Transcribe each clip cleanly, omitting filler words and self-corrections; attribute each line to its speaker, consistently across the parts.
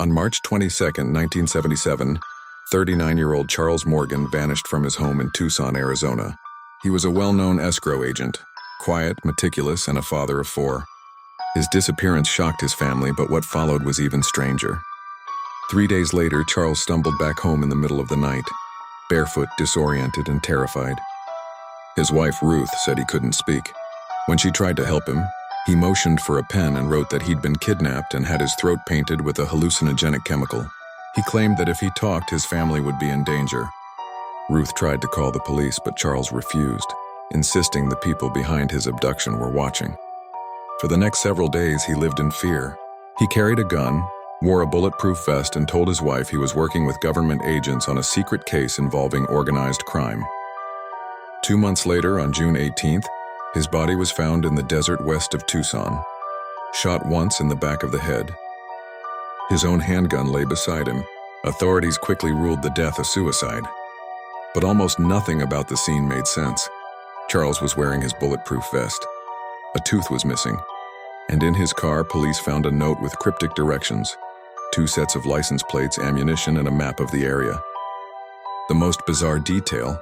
Speaker 1: On March 22, 1977, 39-year-old Charles Morgan vanished from his home in Tucson, Arizona. He was a well-known escrow agent, quiet, meticulous, and a father of four. His disappearance shocked his family, but what followed was even stranger. 3 days later, Charles stumbled back home in the middle of the night, barefoot, disoriented, and terrified. His wife, Ruth, said he couldn't speak. When she tried to help him, he motioned for a pen and wrote that he'd been kidnapped and had his throat painted with a hallucinogenic chemical. He claimed that if he talked, his family would be in danger. Ruth tried to call the police, but Charles refused, insisting the people behind his abduction were watching. For the next several days, he lived in fear. He carried a gun, wore a bulletproof vest, and told his wife he was working with government agents on a secret case involving organized crime. 2 months later, on June 18th, his body was found in the desert west of Tucson, shot once in the back of the head. His own handgun lay beside him. Authorities quickly ruled the death a suicide. But almost nothing about the scene made sense. Charles was wearing his bulletproof vest. A tooth was missing. And in his car, police found a note with cryptic directions, 2 sets of license plates, ammunition, and a map of the area. The most bizarre detail,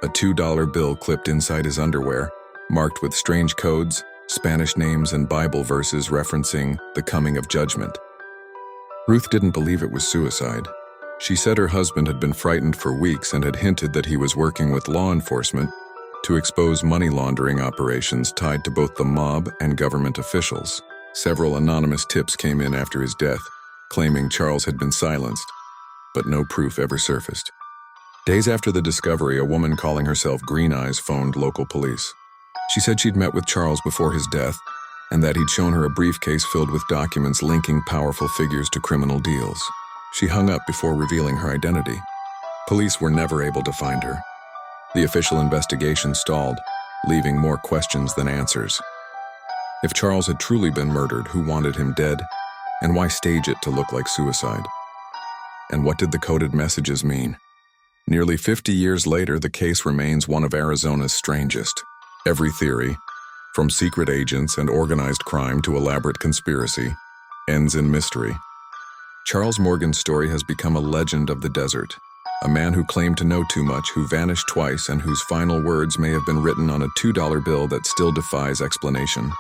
Speaker 1: a $2 bill clipped inside his underwear, marked with strange codes, Spanish names, and Bible verses referencing the coming of judgment. Ruth didn't believe it was suicide. She said her husband had been frightened for weeks and had hinted that he was working with law enforcement to expose money laundering operations tied to both the mob and government officials. Several anonymous tips came in after his death, claiming Charles had been silenced, but no proof ever surfaced. Days after the discovery, a woman calling herself Green Eyes phoned local police. She said she'd met with Charles before his death and that he'd shown her a briefcase filled with documents linking powerful figures to criminal deals. She hung up before revealing her identity. Police were never able to find her. The official investigation stalled, leaving more questions than answers. If Charles had truly been murdered, who wanted him dead? And why stage it to look like suicide? And what did the coded messages mean? Nearly 50 years later, the case remains one of Arizona's strangest. Every theory, from secret agents and organized crime to elaborate conspiracy, ends in mystery. Charles Morgan's story has become a legend of the desert, a man who claimed to know too much, who vanished twice, and whose final words may have been written on a $2 bill that still defies explanation.